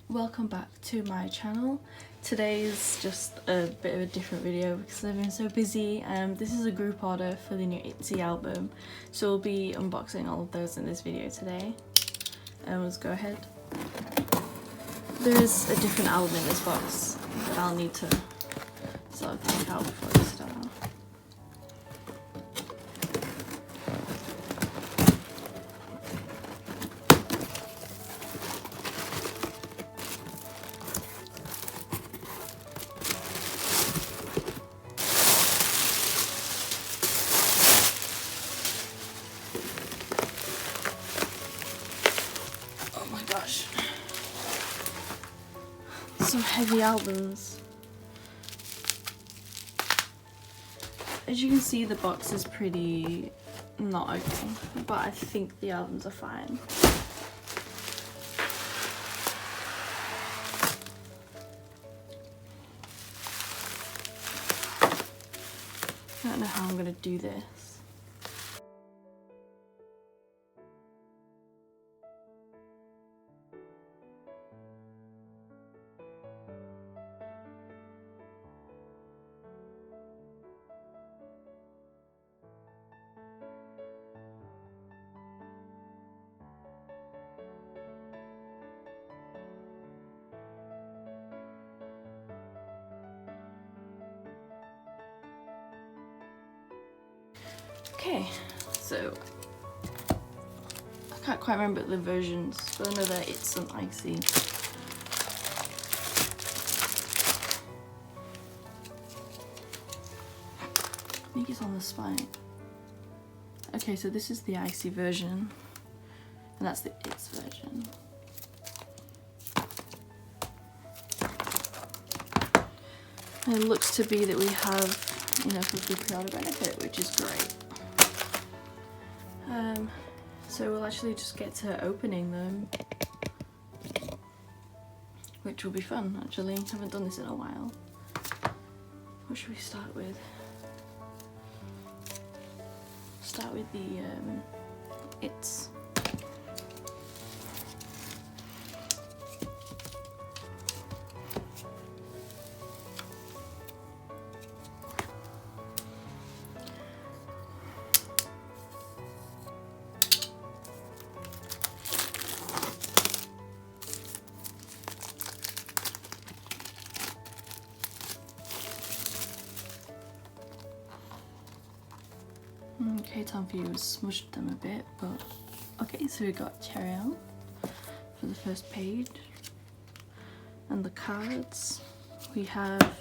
welcome back to my channel. Today's just a bit of a different video because I've been so busy. This is a group order for the new itzy album, so we'll be unboxing all of those in this video today. Let's go ahead. There is a different album in this box that I'll need to sort of take out before we start. Oh my gosh. Some heavy albums. As you can see, the box is pretty not okay, but I think the albums are fine. I don't know how I'm gonna do this. Okay, so I can't quite remember the versions, but I know that it's an itzy. I think it's on the spine. Okay, so this is the itzy version, and that's the its version. And it looks to be that we have enough of the pre-order benefit, which is great. So we'll actually just get to opening them, which will be fun actually. I haven't done this in a while. What should we start with? Start with the its. Okay, time for you to smush them a bit, but okay, so we got Cherry for the first page, and the cards we have.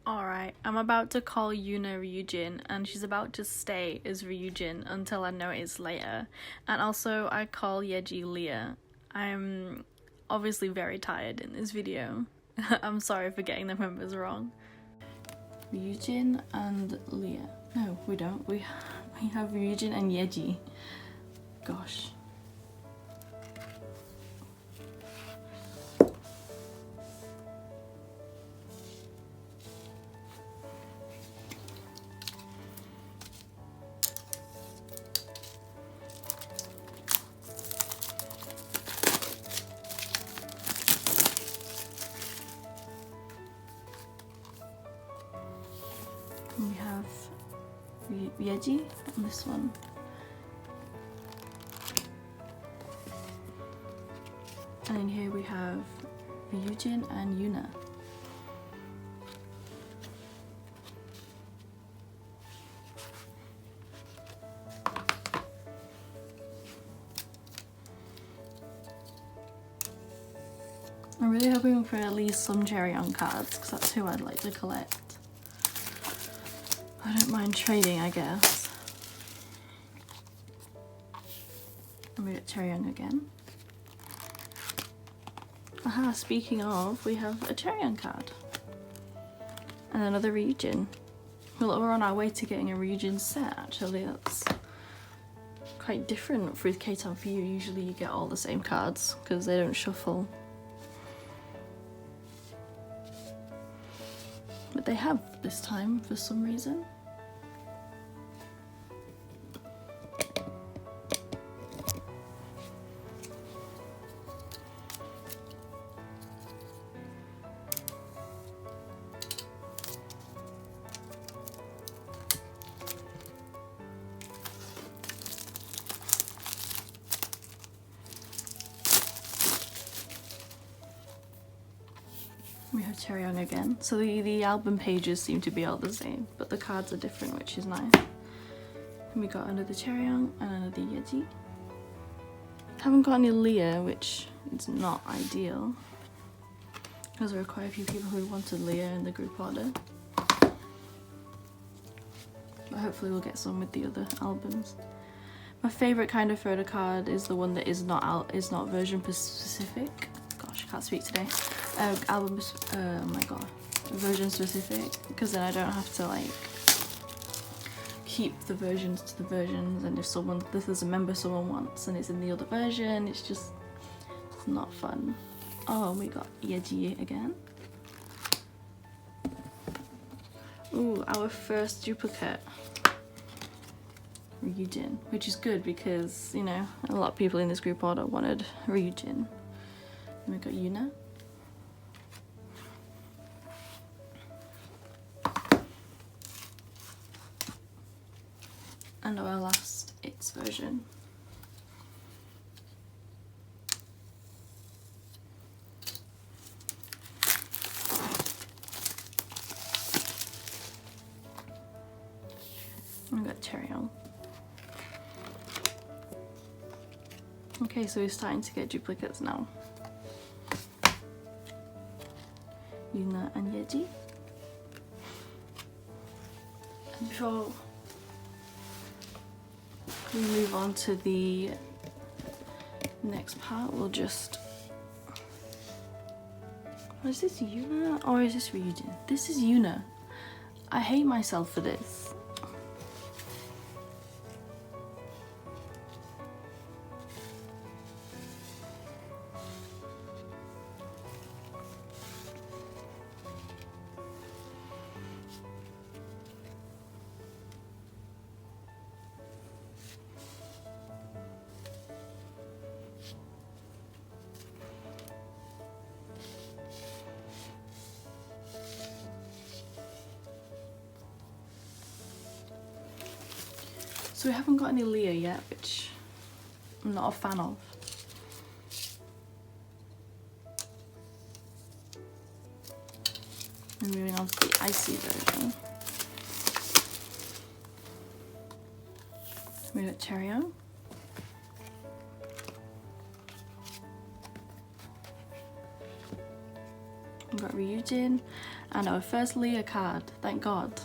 Alright, I'm about to call Yuna Ryujin, and she's about to stay as Ryujin until I know it's later. And also I call Yeji Leah. I'm obviously very tired in this video. I'm sorry for getting the members wrong. Ryujin and Leah. No, we don't. We have Ryujin and Yeji. Gosh. We have Yeji on this one. And in here we have Ryujin and Yuna. I'm really hoping for at least some Cherry on cards, because that's who I'd like to collect. I don't mind trading, I guess. And we get Cherry Young again. Aha, speaking of, we have a Cherry Young card. And another Ryujin. Well, we're on our way to getting a Ryujin set, actually. That's quite different for K-Town for you. Usually you get all the same cards, because they don't shuffle. But they have this time, for some reason. We have Cheryong again. So the album pages seem to be all the same, but the cards are different, which is nice. And we got another Cheryong and another itzy. Haven't got any Leah, which is not ideal, because there are quite a few people who wanted Leah in the group order. But hopefully we'll get some with the other albums. My favourite kind of photo card is the one that is not version specific. Gosh, I can't speak today. Oh my god, version specific, because then I don't have to like keep the versions to the versions, and if there's a member someone wants and it's in the other version, it's not fun. Oh, we got itzy again. Ooh, our first duplicate. Ryujin, which is good because, you know, a lot of people in this group order wanted Ryujin. And we got Yuna. And our last It's version. We got Cheryong. Okay, so we're starting to get duplicates now. Yuna and itzy. And before we move on to the next part, we'll just... Is this Yuna or is this Ryujin? This is Yuna. I hate myself for this. So we haven't got any Leah yet, which I'm not a fan of. And moving on to the icy version. We got Cheryong. We got Ryujin and our first Leah card, thank God.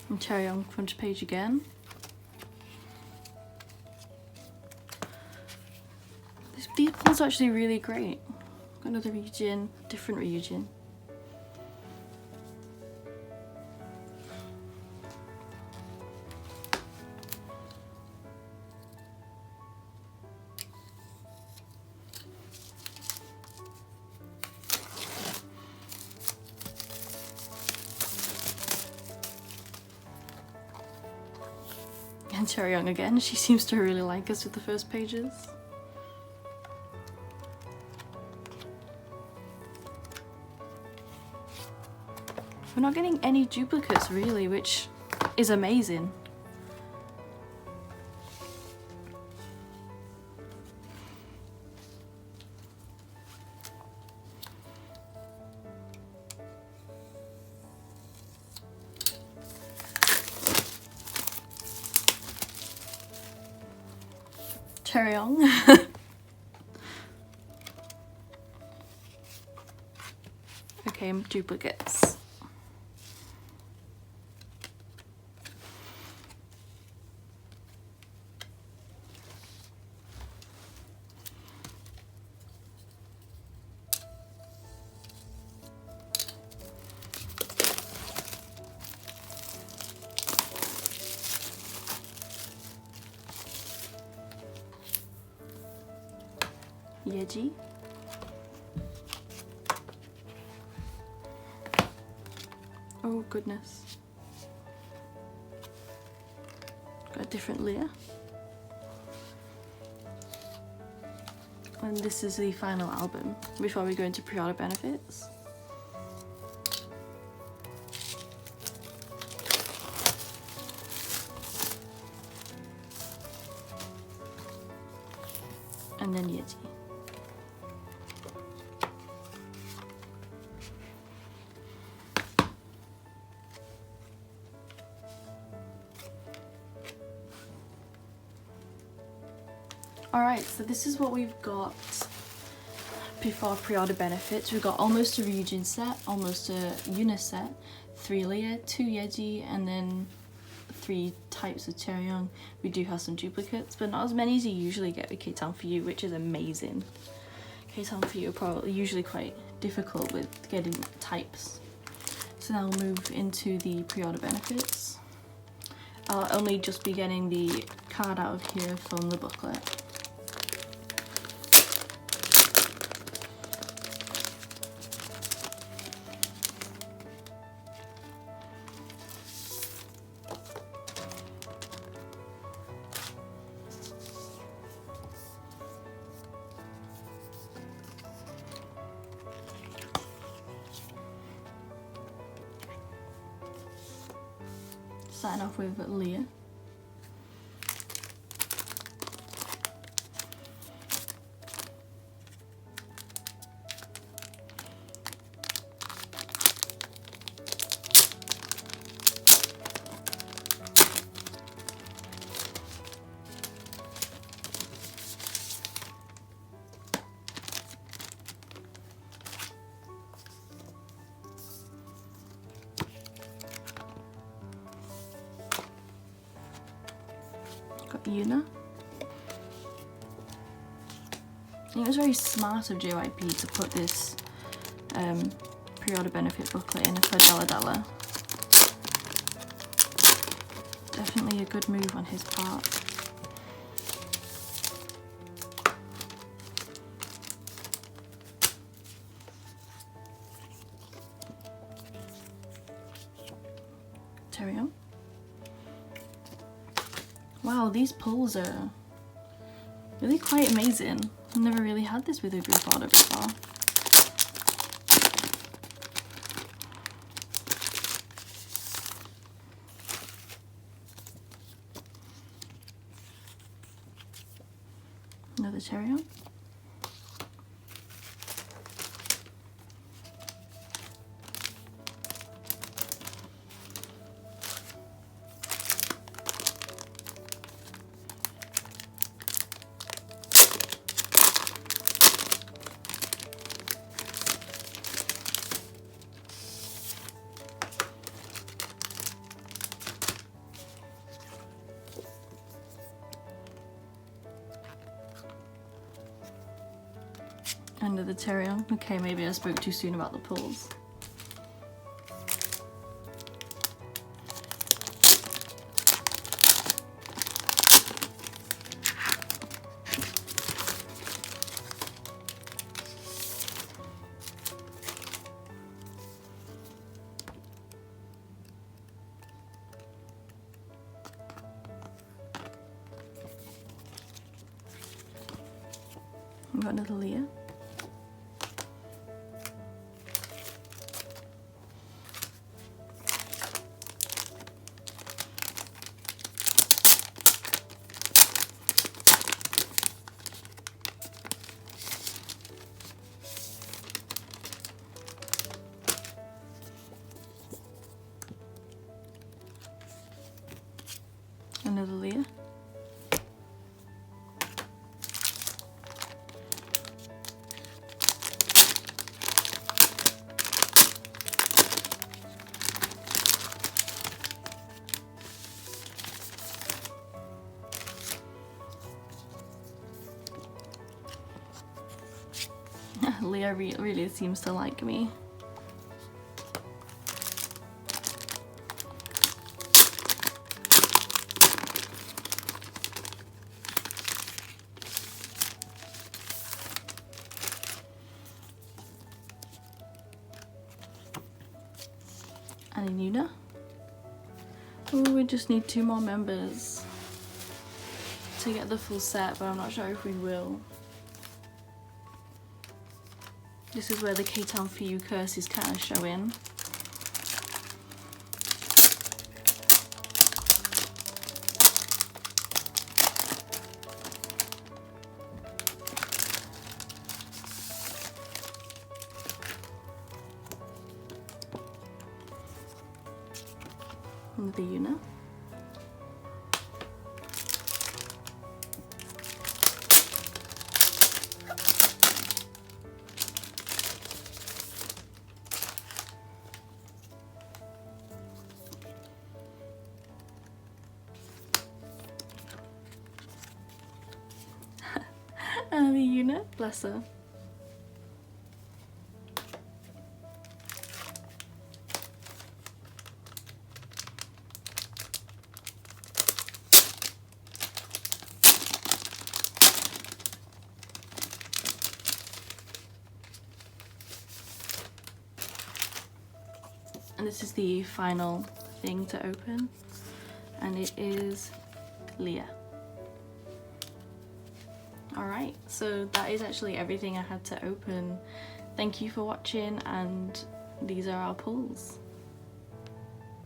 And Cheryong front page again. These pulls are actually really great. Got another Ryujin, different Ryujin. And Cheryong again, she seems to really like us with the first pages. We're not getting any duplicates really, which is amazing. Cheryong. Okay, duplicates. Itzy. Oh goodness. Got a different Leah. And this is the final album before we go into pre-order benefits. And then Yeti. Alright, so this is what we've got before pre-order benefits. We've got almost a Ryujin set, almost a Yuna set, 3 theyre, 2 Yeji, and then 3 types of Chaeryeong. We do have some duplicates, but not as many as you usually get with K-Town for You, which is amazing. K-Town for You are probably usually quite difficult with getting types. So now we'll move into the pre-order benefits. I'll only just be getting the card out of here from the booklet. Starting off with theyre. Got Yuna. I think it was very smart of JYP to put this pre-order benefit booklet in for theyre. Definitely a good move on his part. Chaeryeong. Wow, these pulls are really quite amazing. I've never really had this with a group order before. Another Chaeryeong. Another Chaeryeong. Okay, maybe I spoke too soon about the pulls. We've got another theyre. Another theyre. theyre really seems to like me. And in Yuna. Oh, we just need 2 more members to get the full set, but I'm not sure if we will. This is where the K-Town For You curse is kind of showing. And the unit. And the unit, bless her. And this is the final thing to open, and it is Leah. Alright, so that is actually everything I had to open. Thank you for watching, and these are our pulls.